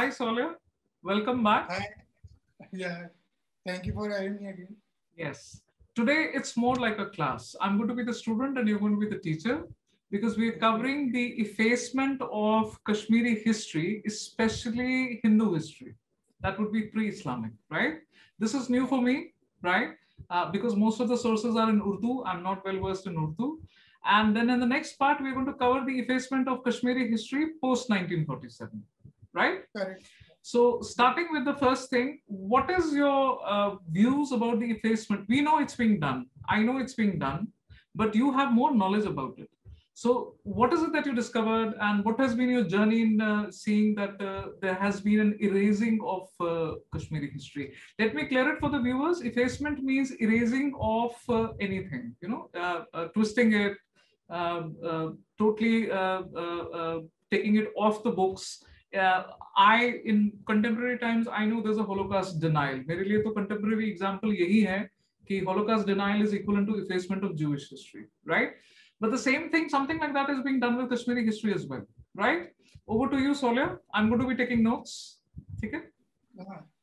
Hi, Solia. Welcome back. Hi. Yeah. Thank you for having me again. Yes. Today, it's more like a class. I'm going to be the student and you're going to be the teacher because we're covering the effacement of Kashmiri history, especially Hindu history. That would be pre-Islamic, right? This is new for me, right? Because most of the sources are in Urdu. I'm not well versed in Urdu. And then in the next part, we're going to cover the effacement of Kashmiri history post 1947, right? Correct. So, starting with the first thing, what is your views about the effacement? We know it's being done. I know it's being done, but you have more knowledge about it. So, what is it that you discovered, and what has been your journey in seeing that there has been an erasing of Kashmiri history? Let me clear it for the viewers. Effacement means erasing of anything, twisting it, totally taking it off the books. In contemporary times, I know there's a Holocaust denial. मेरे लिए तो contemporary example यही है कि Holocaust denial is equivalent to effacement of Jewish history, right? But the same thing, something like that is being done with Kashmiri history as well, right? Over to you, Solia. I'm going to be taking notes. Okay?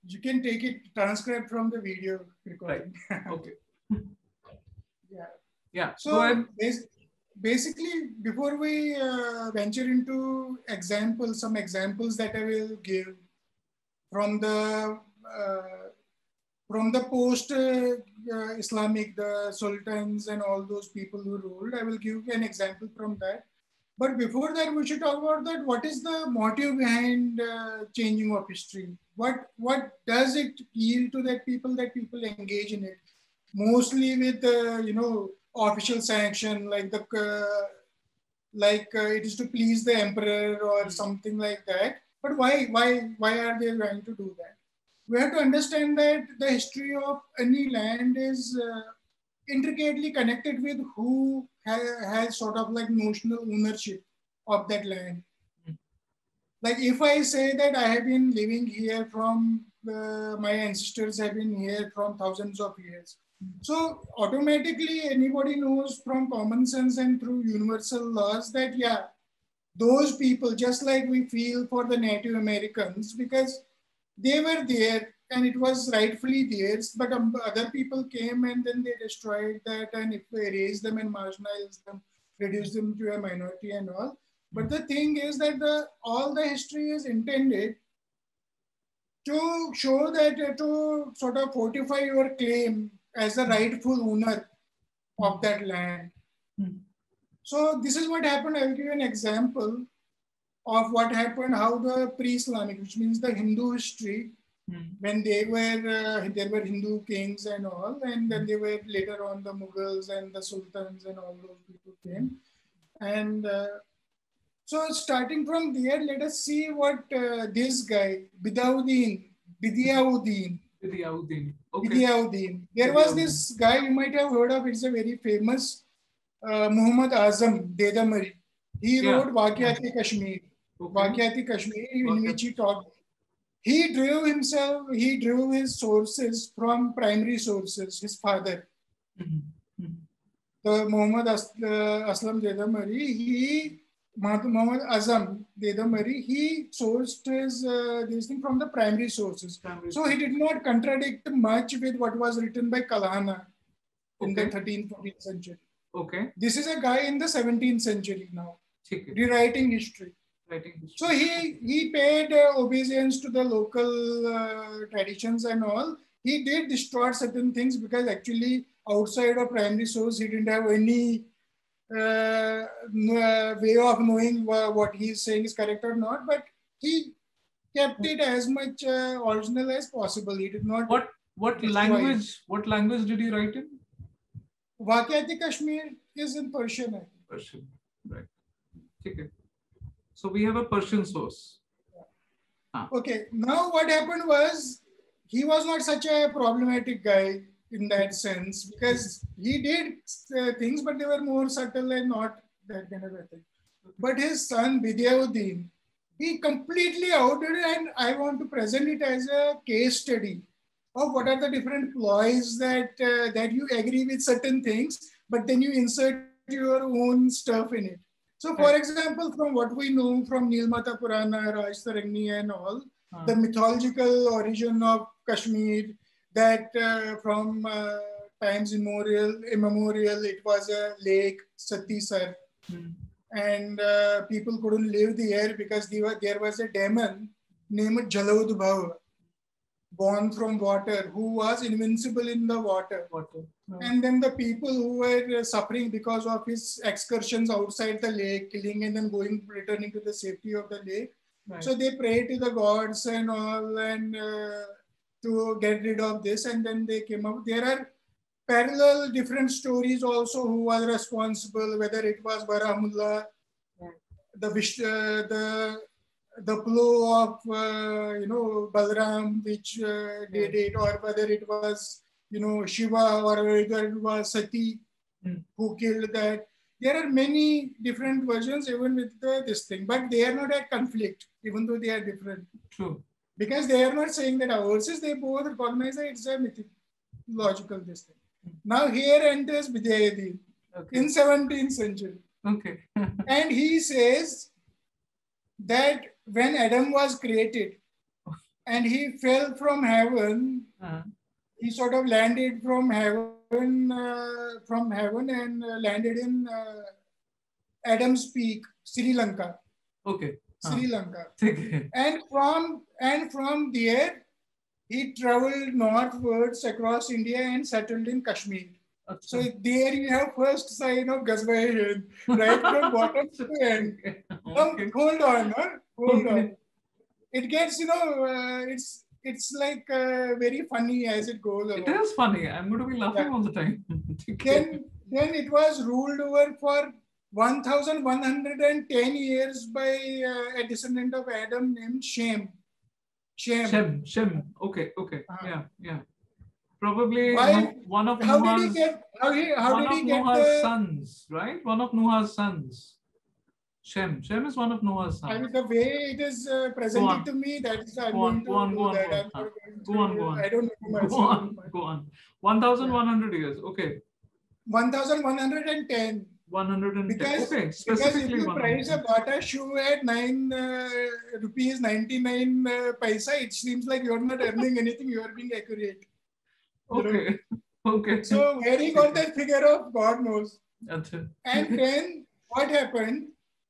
You can take it transcribed from the video recording. Right. Okay. Yeah. Yeah. So go ahead. basically, before we venture into some examples that I will give from the post Islamic, the sultans and all those people who ruled, I will give an example from that. But before that, we should talk about that. What is the motive behind changing of history? What does it yield to that people engage in it? Mostly with official sanction, like it is to please the emperor or something like that. But why are they trying to do that? We have to understand that the history of any land is intricately connected with who has sort of like notional ownership of that land. Like if I say that I have been living here from my ancestors have been here from thousands of years. So automatically anybody knows from common sense and through universal laws that, yeah, those people, just like we feel for the Native Americans, because they were there and it was rightfully theirs, but other people came and then they destroyed that and if they erased them and marginalized them, reduced them to a minority and all. But the thing is that all the history is intended to show that, to sort of fortify your claim as the rightful owner of that land. So this is what happened. I'll give you an example of what happened, how the pre-Islamic, which means the Hindu history, when there were Hindu kings and all, and then they were later on the Mughals and the Sultans and all those people came. And so starting from there, let us see what this guy, Bidauddin. Okay. Bidauddin. There was this guy you might have heard of. It's a very famous Muhammad Azam Dedamari. He wrote Waqiat-e Kashmir. Waqiat-e Kashmir, in which he talked. He drew his sources from primary sources, his father. The Muhammad Aslam Dedamari, Muhammad Azam Dedamari, he sourced this thing from the primary sources. So he did not contradict much with what was written by Kalhana in the 13th, 14th century. Okay. This is a guy in the 17th century now, rewriting history. So he paid obeisance to the local traditions and all. He did distort certain things because actually outside of primary source, he didn't have any way of knowing what he's saying is correct or not. But he kept it as much original as possible. He did not. What language? What language did he write in? Waqiat-e Kashmir is in Persian. Persian, right? Okay. So we have a Persian source. Okay, now what happened was he was not such a problematic guy in that sense because he did things, but they were more subtle and not that kind of a thing. But his son Bidauddin, he completely outdid it, and I want to present it as a case study of what are the different ploys that you agree with certain things, but then you insert your own stuff in it. So, for example, from what we know from Nilmata Purana, Rajtarangni and all, the mythological origin of Kashmir, that from times immemorial, it was a lake, Satisar, and people couldn't live there because there was a demon named Jalaudbhav, born from water, who was invincible in the water. And then the people who were suffering because of his excursions outside the lake, killing and then returning to the safety of the lake. Right. So they prayed to the gods and all, and to get rid of this. And then they came up. There are parallel different stories also who was responsible, whether it was Barahamullah, the plow of Balram, which did it, or whether it was Shiva, or whether it was Sati who killed that. There are many different versions even with this thing, but they are not at conflict, even though they are different. True. Because they are not saying that ours is, they both recognize that it's a mythological this thing. Now here enters Vidyadin in 17th century. Okay. And he says that when Adam was created and he fell from heaven, he sort of landed from heaven and landed in Adam's Peak, Sri Lanka. Okay. Sri Lanka. And from there, he traveled northwards across India and settled in Kashmir. So there you have first sign of Ghazwa-e-Hind, right from bottom to end. Okay. Hold on. It gets, it's like very funny as it goes along. It is funny. I'm going to be laughing all the time. Then it was ruled over for 1,110 years by a descendant of Adam named Shem. Okay. Yeah. Probably one of Noah's sons, right? One of Noah's sons. Shem is one of Noah's sons. I mean, the way it is presented to me, that is I'm going to do that. Go on. I don't know myself. Go on. 1,100 years. Okay. 1,110. 110. Because if you price a Bata shoe at rupees 99 paisa, it seems like you're not earning anything. You are being accurate. Okay. Okay. So where he got that figure of, God knows. Achha. And then what happened?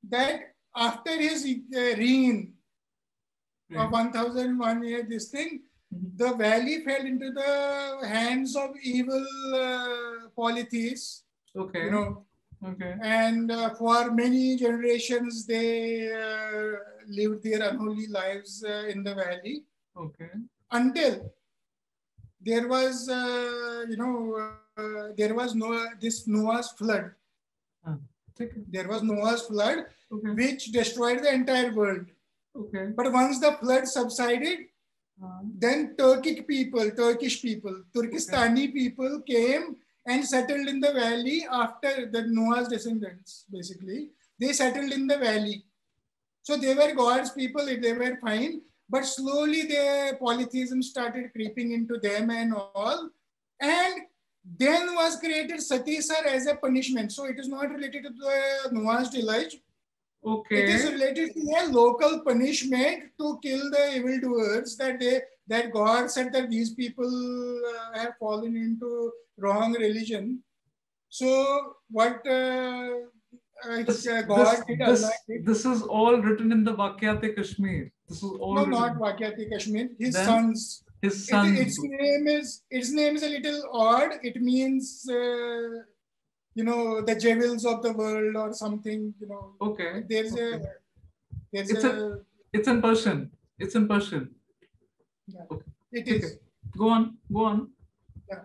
That after his reign of 1,001 years, this thing, the valley fell into the hands of evil polytheists. Okay. Okay. And for many generations, they lived their unholy lives in the valley. Okay. Until there was, this Noah's flood. There was Noah's flood, which destroyed the entire world. Okay. But once the flood subsided, then Turkish people, Turkistani people came and settled in the valley after the Noah's descendants, basically. They settled in the valley. So they were God's people, they were fine. But slowly the polytheism started creeping into them and all. And then was created Satisar as a punishment. So it is not related to the Noah's deluge. Okay. It is related to a local punishment to kill the evildoers, that God said that these people have fallen into wrong religion. So what God did, this is all written in the Vakyat-e-Kashmir. This is all no, not Vakyat-e-Kashmir. His sons. His sons. Its name is a little odd. It means the jewels of the world or something. Okay. It's in Persian. It's in Persian. Yeah. Okay. It is. Okay. Go on. Yeah.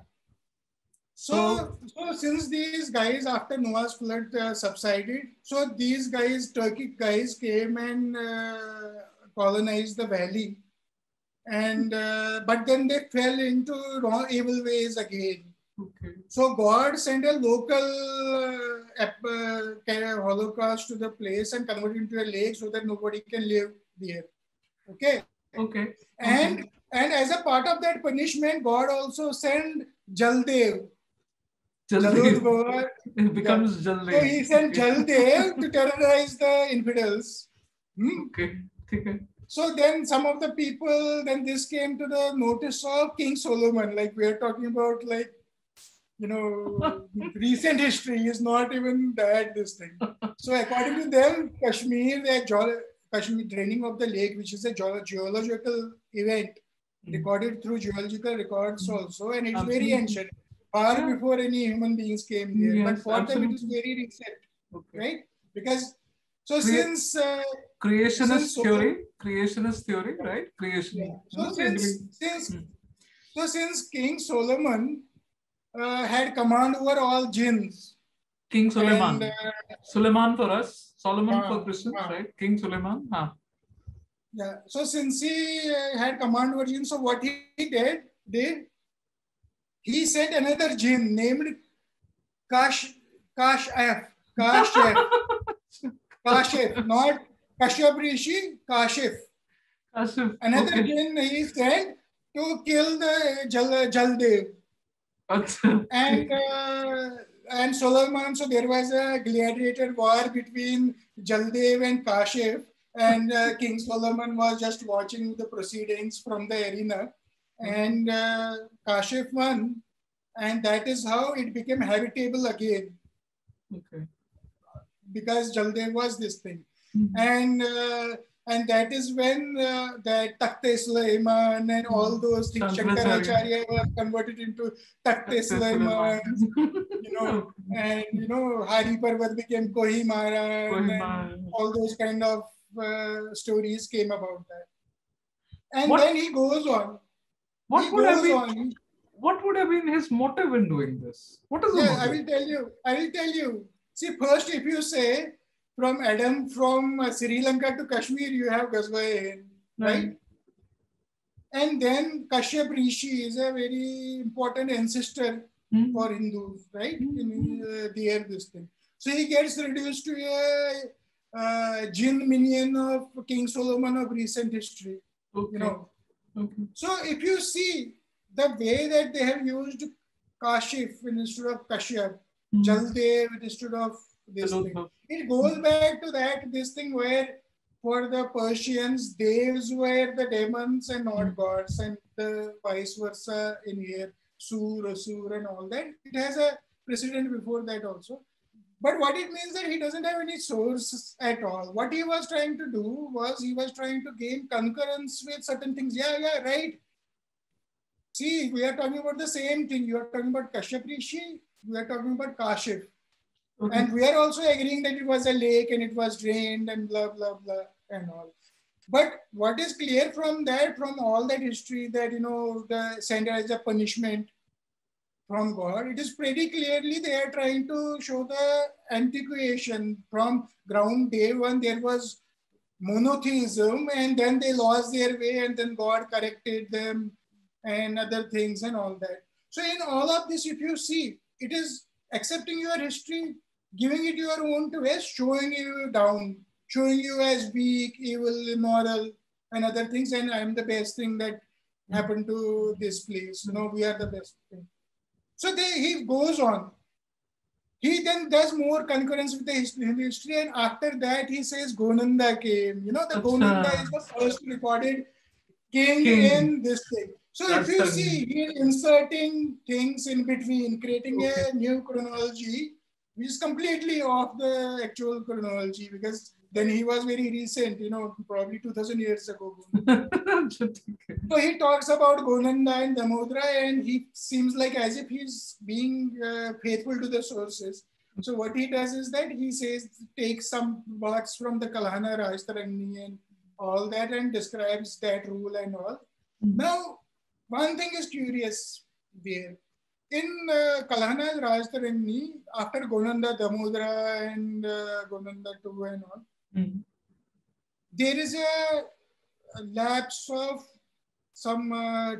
So since these guys, after Noah's flood subsided, so these guys, Turkic guys, came and colonized the valley, and but then they fell into wrong, evil ways again. Okay. So God sent a local holocaust to the place and converted it into a lake so that nobody can live there. Okay. Okay. And as a part of that punishment, God also sent Jaldev. It becomes Jaldev. So he sent Jaldev to terrorize the infidels. Okay. So then some of the people, then this came to the notice of King Solomon. Like we are talking about, like, recent history is not even that this thing. So according to them, Kashmir, Kashmir draining of the lake, which is a geological event recorded through geological records also, and it's very ancient, far before any human beings came there. But for them, it is very recent, right? Because so since creationist theory, right? Creation. Yeah. So since King Solomon had command over all jinns. King Suleiman. Suleiman for us, Solomon for Christians, right? King Suleiman. Yeah. So since he had command over jinns, so what he did, he sent another jinn named Kashif, not Kashyap Rishi, Kashif. Another jinn he sent to kill the Jaldev. And Solomon, so there was a gladiator war between Jaldev and Kashif, and King Solomon was just watching the proceedings from the arena, and Kashif won, and that is how it became habitable again. Okay. Because Jaldev was this thing, and that is when that Takhte Sulaiman and all those things, Shankaracharya was converted into Takhte Sulaiman, and Hari Parvat became Kohimaran, and all those kind of stories came about that. And then he goes on. What would have been his motive in doing this? What is the motive? I will tell you. See, first, if you say from Adam, from Sri Lanka to Kashmir, you have Ghazwa, right? And then Kashyap Rishi is a very important ancestor for Hindus, right? In this thing. So he gets reduced to a jinn minion of King Solomon of recent history. So if you see the way that they have used Kashif instead of Kashyap, Jaldev instead of this thing, it goes back to this thing where for the Persians, devs were the demons and not gods, and the vice versa in here, Sur, Asur, and all that. It has a precedent before that also. But what it means that he doesn't have any source at all. What he was trying to do was he was trying to gain concurrence with certain things. Yeah, right. See, we are talking about the same thing. You are talking about Kashyap Rishi, we are talking about Kashif. And we are also agreeing that it was a lake and it was drained and blah, blah, blah and all. But what is clear from that, from all that history that, the sender as a punishment from God, it is pretty clearly they are trying to show the antiquation. From ground day one, there was monotheism, and then they lost their way, and then God corrected them and other things and all that. So in all of this, if you see, it is accepting your history, giving it your own twist, showing you down, showing you as weak, evil, immoral, and other things. And I'm the best thing that happened to this place. We are the best thing. So he goes on. He then does more concurrence with the history, and after that he says Gonanda came. The Gonanda is the first recorded king in this thing. So if you see, he is inserting things in between, creating a new chronology, which is completely off the actual chronology, because then he was very recent, probably 2000 years ago. So he talks about Gonanda and Damodara, and he seems like as if he's being faithful to the sources. So what he does is that he says, take some parts from the Kalhana Rajtarani and all that, and describes that rule and all. Now, one thing is curious there. In Kalhana Rajtarani, after Gonanda, Damodara, and Gonanda II and all, there is a lapse of some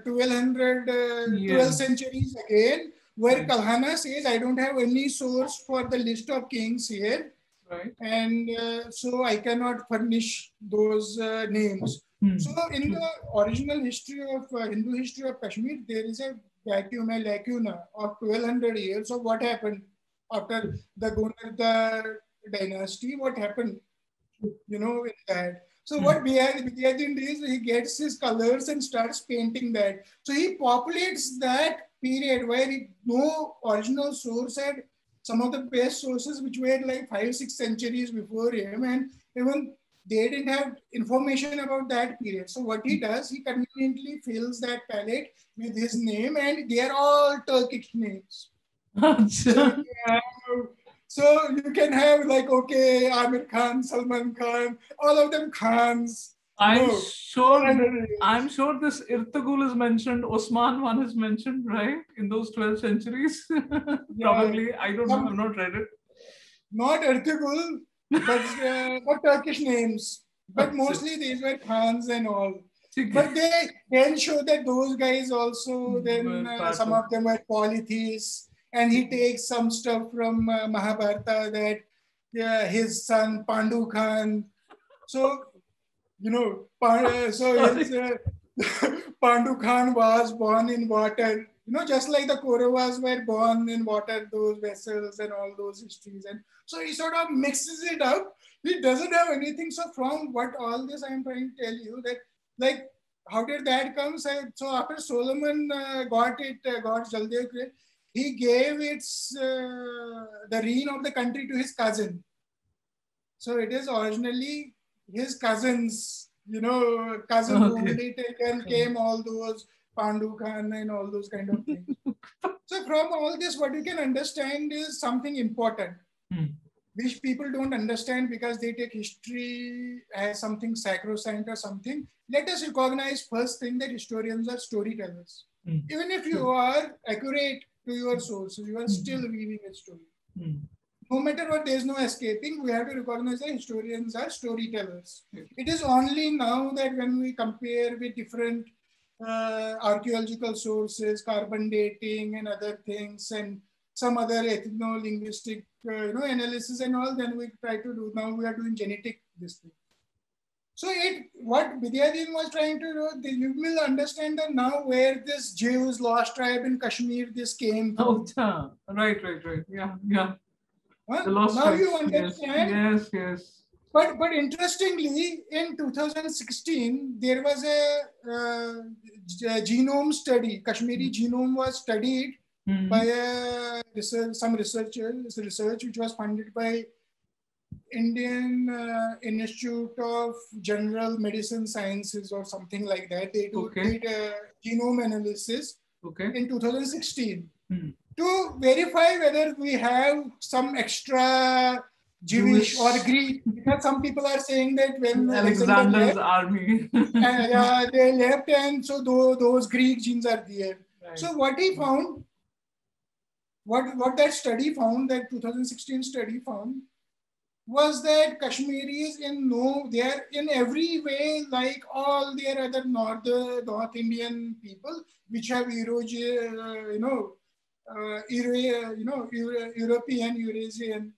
12 centuries again, where Kalhana says, I don't have any source for the list of kings here. Right. And so I cannot furnish those names. So in the original history of Hindu history of Kashmir, there is a vacuum, a lacuna of 1200 years of what happened after the Gonanda dynasty, what happened, in that. So what Bidyatin is, he gets his colors and starts painting that. So he populates that period where no original source had some of the best sources which were like 5-6 centuries before him, and even they didn't have information about that period. So what he does, he conveniently fills that palette with his name, and they are all Turkish names. So you can have like, okay, Amir Khan, Salman Khan, all of them Khans. I'm sure this Irtagul is mentioned, Osman one is mentioned, right? In those 12 centuries. Probably, I don't know, I've not read it. Not Irtagul, but Turkish names. But mostly these were Khans and all. But they then show that those guys also, then some of them were polytheists. And he takes some stuff from Mahabharata that his son Pandu Khan. So, you know, Pandu Khan was born in water. You know, just like the Kauravas were born in water, those vessels and all those histories. And so he sort of mixes it up. He doesn't have anything. So from what all this I'm trying to tell you that, like, how did that come? So after Solomon got Jaldev, he gave the reign of the country to his cousin. So it is originally his cousin's, cousin who later came all those Pandu Khan and all those kind of things. So from all this, what you can understand is something important, which people don't understand because they take history as something sacrosanct or something. Let us recognize first thing that historians are storytellers. Even if you are accurate to your sources, you are still weaving a story. No matter what, there is no escaping. We have to recognize that historians are storytellers. It is only now that when we compare with different archaeological sources, carbon dating and other things, and some other ethno-linguistic analysis and all, then we try to do. Now we are doing genetic this thing. So what Bidyatin was trying to do, you will understand that now where this Jews lost tribe in Kashmir, this came from. Oh, right. Yeah. Now you understand. Yes. But interestingly, in 2016, there was a genome study. Kashmiri genome was studied by some researchers. Research which was funded by Indian Institute of General Medicine Sciences or something like that. They did a genome analysis in 2016 to verify whether we have some extra Jewish or Greek. Because some people are saying that when Alexander's army, they left, and so those Greek genes are there. Right. So what he found, what that study found, that 2016 study found, was that Kashmiris they are in every way like all their other North Indian people, which have European, Eurasian,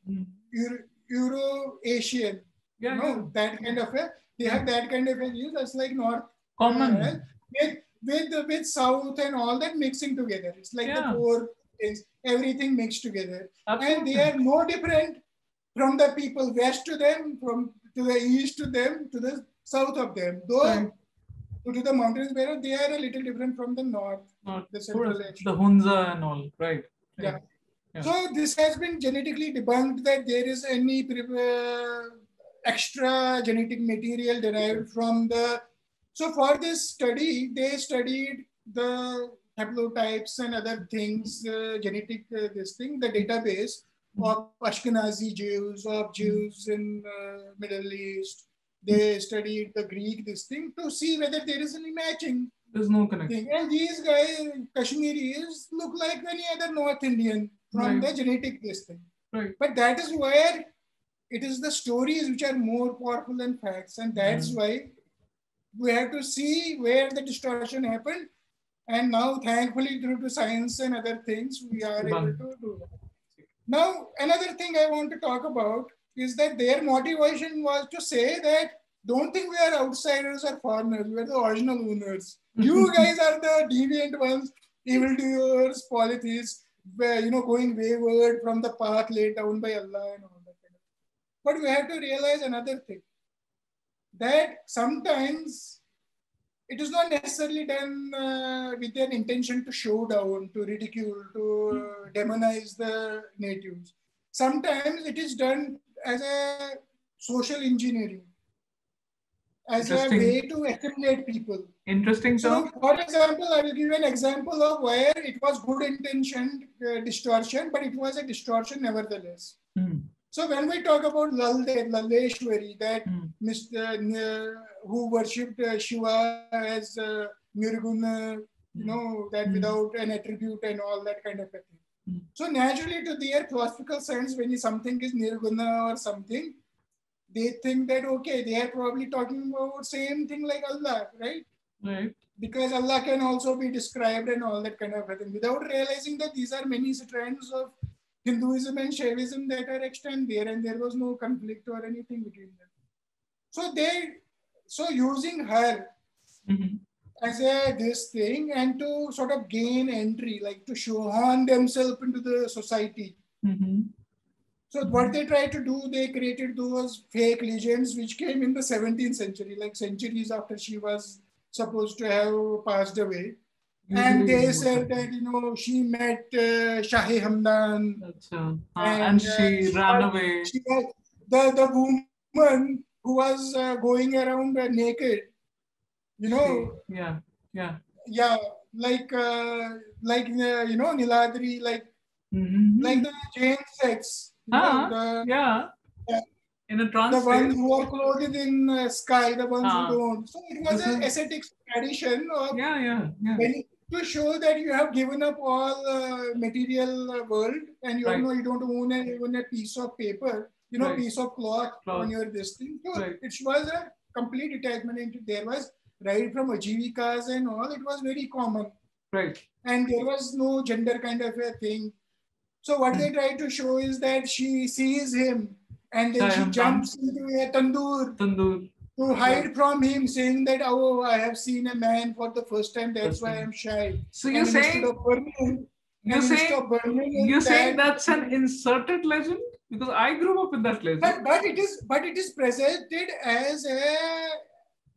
Euro-Asian, that kind of they have that kind of a view. That's like North common with South and all that mixing together. It's like the four things, everything mixed together. Absolutely. And they are no different from the people west to them, to the east to them, to the south of them. Though to the mountains where they are a little different from the north. The central the Hunza and all, right? Yeah. So this has been genetically debunked that there is any extra genetic material derived from the. So for this study, they studied the haplotypes and other things, genetic the database of Ashkenazi Jews, of Jews in Middle East. They studied the Greek to see whether there is any matching. There's no connection. And these guys, Kashmiris, look like any other North Indian from the genetic Right. But that is where it is the stories which are more powerful than facts. And that's why we have to see where the distortion happened. And now, thankfully, due to science and other things, we are able to do that. Now, another thing I want to talk about is that their motivation was to say that don't think we are outsiders or foreigners. We are the original owners. You guys are the deviant ones, evildoers, polytheists, going wayward from the path laid down by Allah and all that. But we have to realize another thing. that sometimes it is not necessarily done with an intention to show down, to ridicule, to demonize the natives. Sometimes it is done as a social engineering, as a way to assimilate people. Interesting. So, for example, I will give you an example of where it was good intentioned distortion, but it was a distortion nevertheless. So when we talk about Lalleshwari, that Mr. Who worshipped Shiva as Nirguna, that without an attribute and all that kind of a thing. So naturally, to their philosophical sense, when something is Nirguna or something, they think that, okay, they are probably talking about same thing like Allah, right? Right. Because Allah can also be described and all that kind of thing, without realizing that these are many strands of Hinduism and Shaivism that are extant there, and there was no conflict or anything between them. So using her as this thing, and to sort of gain entry, like to show on themselves into the society. So what they tried to do, they created those fake legends which came in the 17th century, like centuries after she was supposed to have passed away. And they said that, she met Shahi Hamdan. And she ran away. She was the woman who was going around naked. Yeah. Yeah, like Niladri, like the Jain sects. In a trance. The ones who are clothed in sky, the ones who don't. So it was an ascetic tradition of to show that you have given up all material world, and you don't own even a piece of paper, piece of cloth on your this thing. So it was a complete detachment into there was right from Ajivikas and all. It was very common. Right. And there was no gender kind of a thing. So what they try to show is that she sees him and then she jumps into a tandoor to hide from him, saying that, oh, I have seen a man for the first time, that's why I'm shy. So you're saying that's an inserted legend? Because I grew up with that legend. But it is presented as a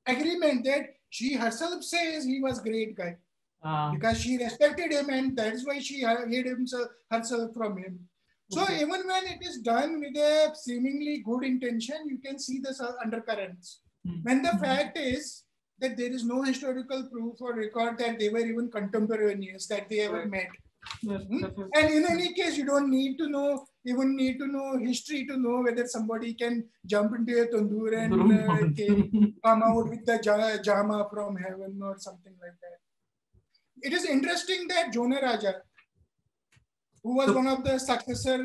agreement that she herself says he was great guy. Because she respected him, and that's why she hid herself from him. So even when it is done with a seemingly good intention, you can see the undercurrents. When the fact is that there is no historical proof or record that they were even contemporaneous, that they ever met. And in any case, you don't need to know history to know whether somebody can jump into a tandoor and come out with the jama from heaven or something like that. It is interesting that Jonah Raja, who was one of the successor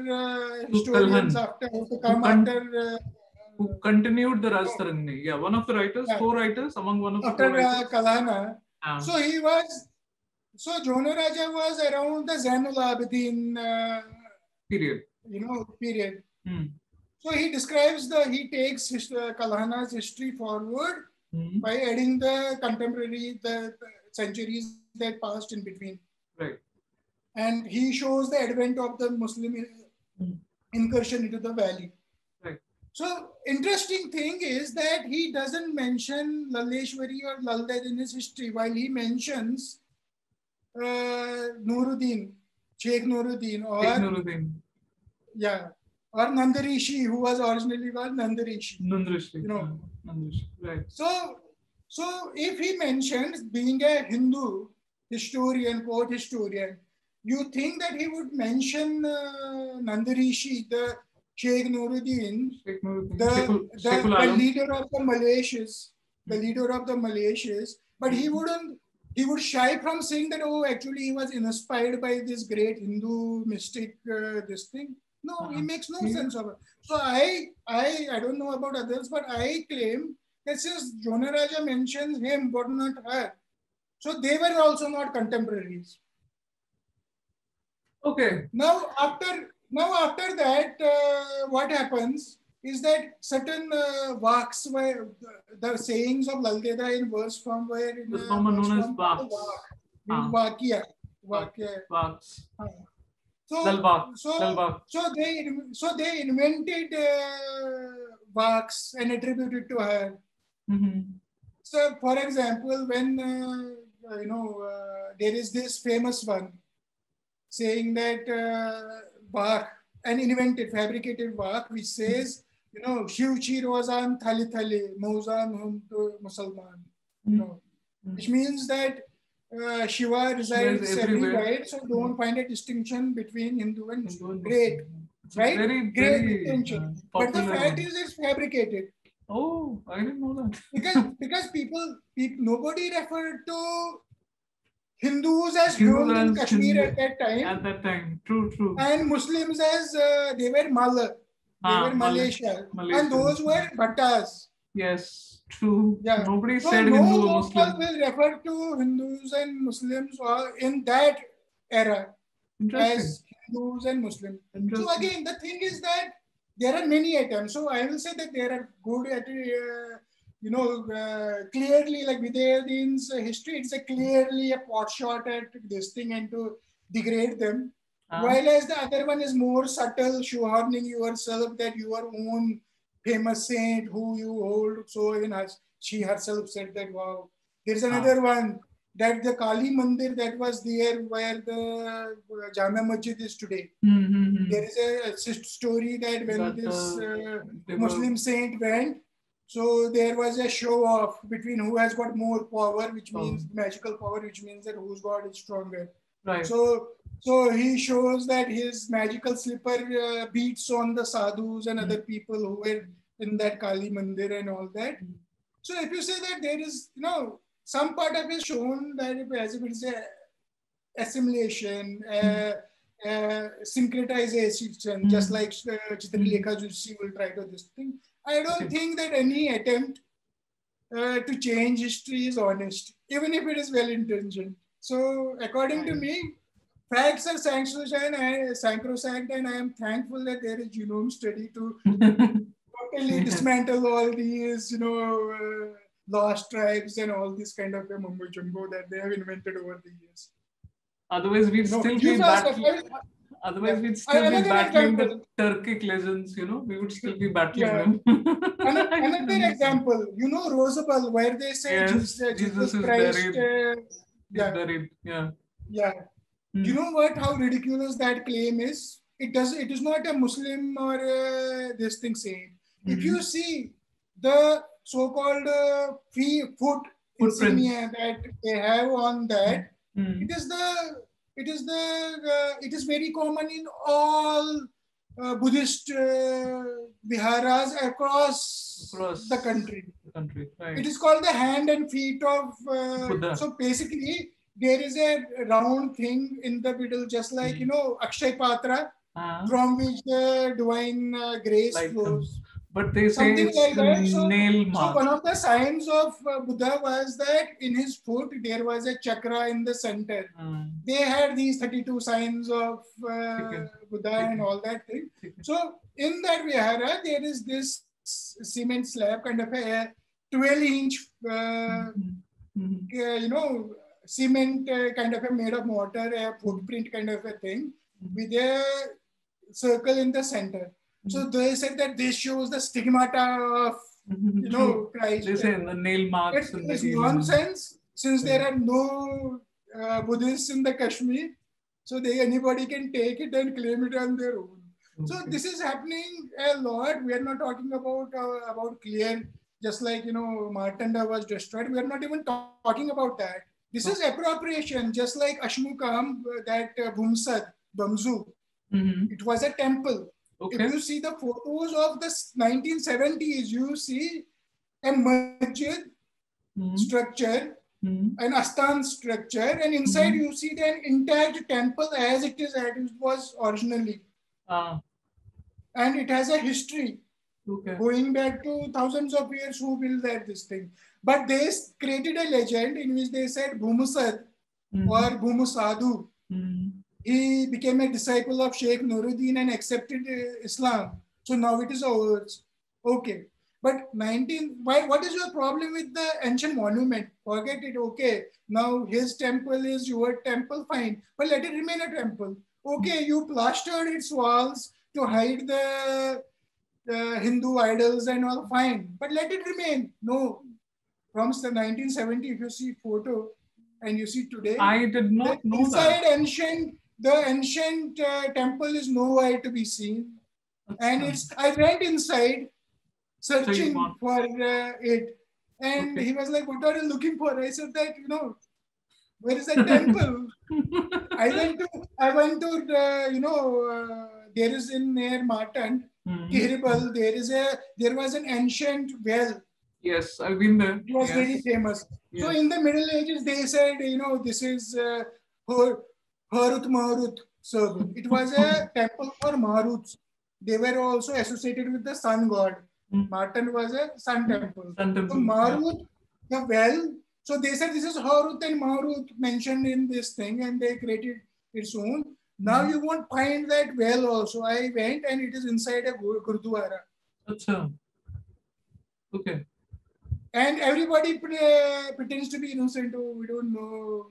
historians who continued the Rajtarani. Yeah, one of the writers, co-writers among one of the after Kalhana. So Jonah Raja was around the Zainul Abidin period. Period. So he describes he takes Kalhana's history forward by adding the contemporary, the centuries that passed in between. Right. And he shows the advent of the Muslim incursion into the valley. Right. So interesting thing is that he doesn't mention Lalleshwari or Lalded in his history, while he mentions Nuruddin, Sheikh Nuruddin, or Nandarishi, who was originally called Nandarishi. Nandarishi, right. So if he mentions being a Hindu historian, court historian, you think that he would mention Nandarishi, the Sheikh Nuruddin, the leader of the Malaysians, but he would shy from saying that, oh, actually he was inspired by this great Hindu mystic, this thing. No, he makes no sense of it. So I don't know about others, but I claim that since Jonah Raja mentions him, but not her, so they were also not contemporaries. Okay. Now after that, what happens is that certain vaks, were the sayings of Laldeda in verse form were known as Vakya. So they invented vaks and attributed to her. So, for example, when there is this famous one saying that Bach, an invented, fabricated Bach, which says, Shivchi Rozan Thali Thali, Mauzan Huntu Musalman, which means that Shiva resides everywhere, so don't find a distinction between Hindu and Muslim. Great, right? Very, great distinction. But the fact is, it's fabricated. Oh, I didn't know that. because people, nobody referred to Hindus as Hindus in Kashmir at that time. At that time, true. And Muslims as they were Mala. They were Malaysia. And those were Bhattas. Yes, true. Yeah. Nobody so said no Hindu or Muslim. will refer to Hindus and Muslims in that era as Hindus and Muslims. So again, the thing is that there are many attempts. So I will say that there are good at clearly like Vidyadin's history, it's clearly a pot shot at this thing and to degrade them. While as the other one is more subtle, shoehorning yourself that your own famous saint who you hold. So even she herself said that, wow. There's another one that the Kali Mandir that was there where the Jama Masjid is today. There is a story that when this Muslim saint went, so there was a show off between who has got more power, which means magical power, which means that whose god is stronger. Right. So he shows that his magical slipper beats on the sadhus and other people who were in that Kali Mandir and all that. So if you say that there is, some part of it shown that as if it's a assimilation, syncretization, just like Chitralekha Joshi will try to this thing. I don't think that any attempt to change history is honest, even if it is well-intentioned. So according to me, facts are sacrosanct, and I am thankful that there is genome study to totally dismantle all these, lost tribes and all this kind of a mumbo jumbo that they have invented over the years. Otherwise, we'd still be battling. Otherwise, we'd still be battling the Turkic legends, we would still be battling them. Another example, Rosabelle, where they say Jesus is Christ buried. Yeah. You know what? How ridiculous that claim is. It is not a Muslim or this thing saying. If you see the so-called foot insignia that they have on that, it is very common in all Buddhist viharas across the country. Right. It is called the hand and feet of Buddha. So basically, there is a round thing in the middle, just like, Akshay Patra, from which the divine grace flows. But they say it's like the nail mark. So one of the signs of Buddha was that in his foot, there was a chakra in the center. They had these 32 signs of Buddha and all that thing. So in that vihara, there is this cement slab, kind of a 12-inch, cement kind of a made of mortar, a footprint kind of a thing with a circle in the center. So they said that this shows the stigmata of, Christ. They say the nail marks. It's nonsense since there are no Buddhists in the Kashmir. So anybody can take it and claim it on their own. Okay. So this is happening a lot. We are not talking about clear, just like, Martanda was destroyed. We are not even talking about that. This is appropriation, just like Ashmukam, that Bhumsad, Bamzu. It was a temple. Okay. If you see the photos of the 1970s, you see a masjid structure, an astan structure, and inside you see the intact temple as it was originally. And it has a history going back to thousands of years who built this thing. But they created a legend in which they said Bhumusad or Bhumusadu. He became a disciple of Sheikh Nuruddin and accepted Islam. So now it is ours. Okay. But what is your problem with the ancient monument? Forget it. Okay. Now his temple is your temple. Fine. But let it remain a temple. Okay. You plastered its walls to hide the Hindu idols and all, fine, but let it remain. No, from the 1970, if you see photo and you see today, I did not know inside that. the ancient temple is nowhere to be seen. And Achha. I went inside So you searching want- for it. And Okay. he was like, what are you looking for? I said that, where is that temple? I went to there is in near Martand, Kihribal, there was an ancient well. Yes, I've been there. It was Yes. very famous. Yes. So in the Middle Ages, they said, this is Harut Marut servant. It was a temple for Maruts. They were also associated with the sun god. Martand was a sun temple. Sun temple, So Marut, the well, so they said this is Harut and Marut mentioned in this thing, and they created its own. Now you won't find that well also. I went and it is inside a Gurdwara. Achha. Okay. And everybody pretends to be innocent. Oh, we don't know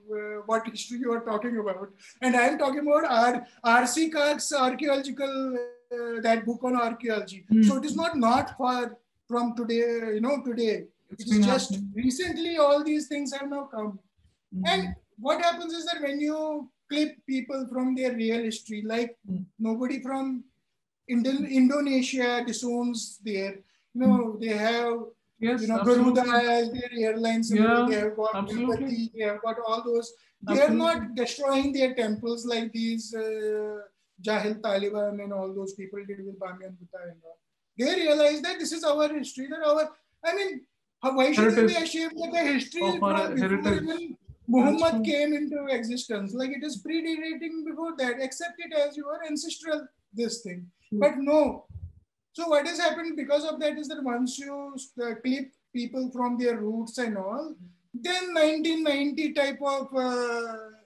what history you are talking about. And I'm talking about R.C. Clarke's archaeological, that book on archaeology. So it is not far from today, today. It is just recently all these things have now come. And what happens is that when you clip people from their real history, like nobody from Indonesia disowns their, they have, yes, Garuda as their airlines, they have got absolutely. they have got all those. They are not destroying their temples like these Jahil Taliban and all those people did with Bamiyan Butta and all. They realize that this is our history, why should we be ashamed that the history is from before even Muhammad came into existence? Like it is predating before that. Accept it as your ancestral this thing. But no. So what has happened because of that is that once you clip people from their roots and all, then 1990 type of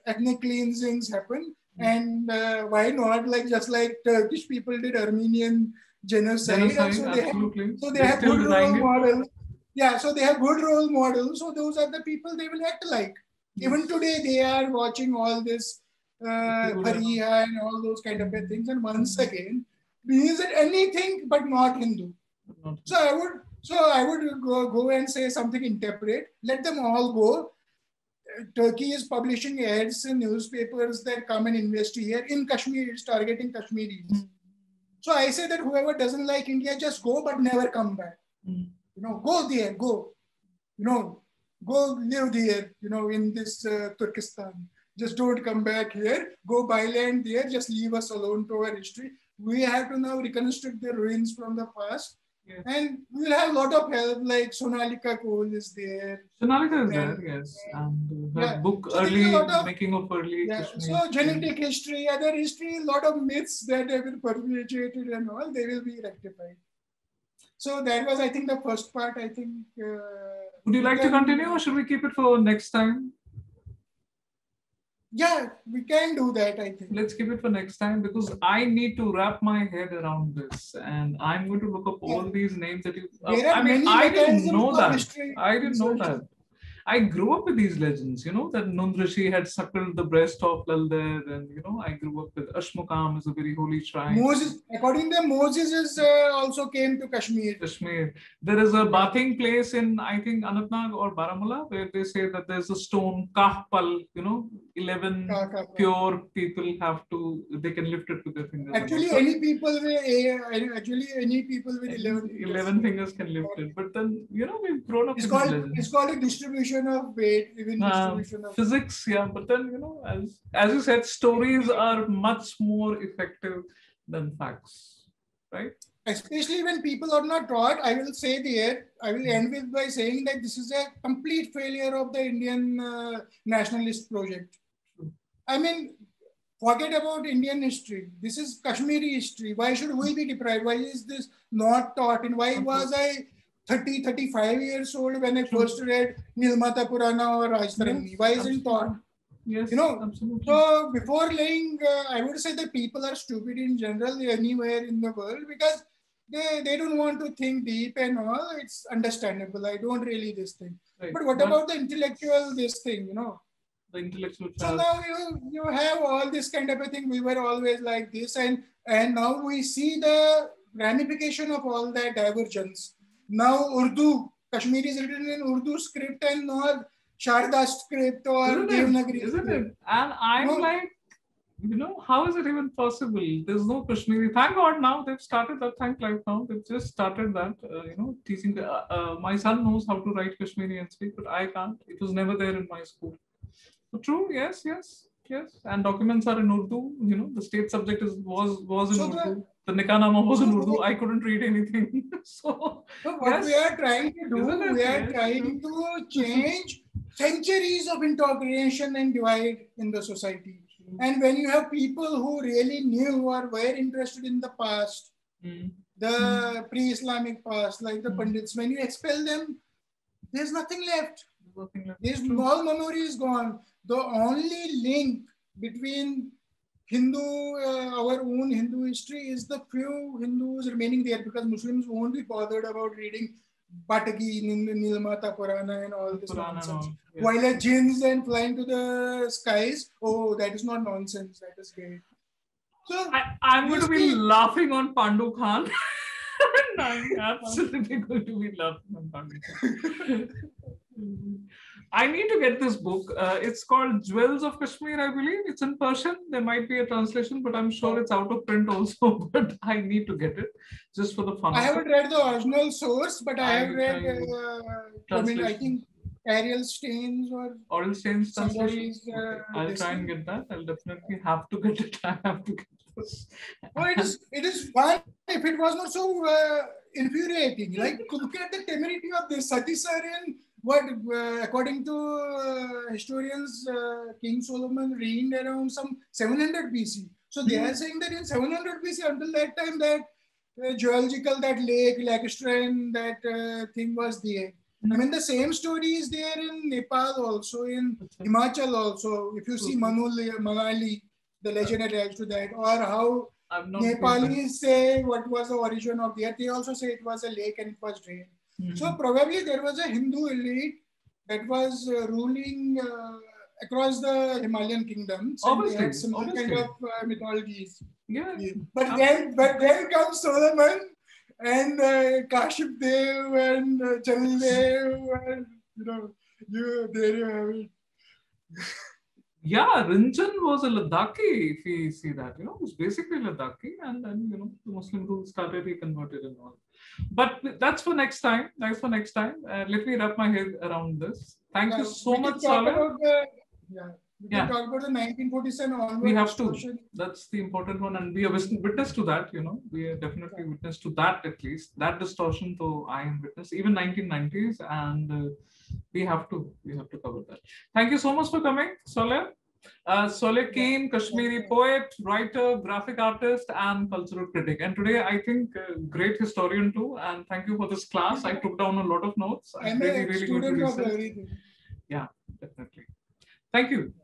ethnic cleansings happen. And why not? Like just like Turkish people did Armenian genocide. So they have good role models. Yeah, so they have good role models. So those are the people they will act like. Even today, they are watching all this Fariha and all those kind of things. And once again, means that anything but not Hindu. So I would go and say something interpret. Let them all go. Turkey is publishing ads in newspapers that come and invest here in Kashmir. It's targeting Kashmiris. So I say that whoever doesn't like India, just go but never come back. Go there, go. Go live there. In this Turkestan. Just don't come back here. Go buy land there. Just leave us alone to our history. We have to now reconstruct the ruins from the past. Yes. And we'll have a lot of help, like Sonalika Cole is there. Sonalika is there, yes. And her book, Making of Early Kashmir. So genetic history, other history, a lot of myths that have been perpetuated and all, they will be rectified. So that was, I think, the first part, I think. Would you like to continue or should we keep it for next time? Yeah, we can do that, I think. Let's keep it for next time because I need to wrap my head around this and I'm going to look up all these names that you... I didn't know that. I didn't know that. I grew up with these legends, that Nundrashi had suckled the breast of Lalder and, I grew up with Ashmukam is a very holy shrine. Moses, according to them, Moses also came to Kashmir. There is a bathing place in, I think, Anantnag or Baramulla where they say that there's a stone, Kahpal, 11 pure people they can lift it with their fingers. Actually, any people with 11 fingers can lift it. But then, we've grown up with it's called a distribution of weight, even distribution of physics, yeah. But then, as you said, stories are much more effective than facts, right? Especially when people are not taught, I will end with by saying that this is a complete failure of the Indian nationalist project. Forget about Indian history. This is Kashmiri history. Why should we be deprived? Why is this not taught? And why was I 35 years old when I first read Nilmata Purana or Rajtarangi? Why isn't taught? Yes, absolutely. So before laying, I would say that people are stupid in general anywhere in the world because they don't want to think deep and all. It's understandable. I don't really this thing. Right. But what about the intellectual this thing, The intellectual So now you have all this kind of a thing. We were always like this and now we see the ramification of all that divergence. Now Urdu, Kashmiri is written in Urdu script and not Sharda script or Devanagari Isn't script. it? And I'm like, how is it even possible? There's no Kashmiri. Thank God now they've started that. Thank life now they've just started that. Teaching. My son knows how to write Kashmiri and speak, but I can't. It was never there in my school. So true. Yes. And documents are in Urdu. The state subject was in Urdu. The Nikah-nama was in Urdu. I couldn't read anything. So what we are trying to do, we are trying to change centuries of intoxication and divide in the society. And when you have people who really knew or were interested in the past, the pre-Islamic past, like the Pandits, when you expel them, there's nothing left. There's all memory is gone. The only link between our own Hindu history is the few Hindus remaining there, because Muslims won't be bothered about reading Pataki, Nilmata Purana and all this nonsense. Yes. While jinns and flying to the skies, that is not nonsense. That is great. So I'm going to be laughing on Pandu Khan. I'm absolutely going to be laughing on Pandu Khan. I need to get this book. It's called Jewels of Kashmir, I believe. It's in Persian. There might be a translation, but I'm sure it's out of print also. But I need to get it just for the fun. I haven't read the original source, but I have read, I think Ariel Staines or Ariel Staines translation. I'll try and get that. I'll definitely have to get it. I have to get this. It is fine if it was not so infuriating. Like, look at the temerity of this. Sati sir in what, according to historians, King Solomon reigned around some 700 BC. So they are saying that in 700 BC, until that time, that geological, that lake, Lacustrine, that thing was there. I mean, the same story is there in Nepal also, in Himachal also. If you see Manali, the legend attached to that, or how Nepalis say what was the origin of the earth. They also say it was a lake and it was drained. So probably there was a Hindu elite that was ruling across the Himalayan kingdoms. Obviously, and they had some kind of mythologies. Yeah. But then comes Solomon and Kashif Dev and Chalil Dev, and there you have it. Yeah, Ranjan was a Ladakhi, if we see that, it was basically Ladakhi, and then, the Muslim rule started, he converted and all. But that's for next time. Let me wrap my head around this. Thank you so much, Saleh. We can talk about the 1947 onward. We have to. That's the important one. And we are witness to that, We are definitely witness to that, at least. That distortion, though I am witness, even 1990s. And we have to cover that. Thank you so much for coming, Saleh. Saleh Keen, Kashmiri poet, writer, graphic artist, and cultural critic. And today, I think, great historian too. And thank you for this class. I took down a lot of notes. I'm really student of everything. Yeah, definitely. Thank you.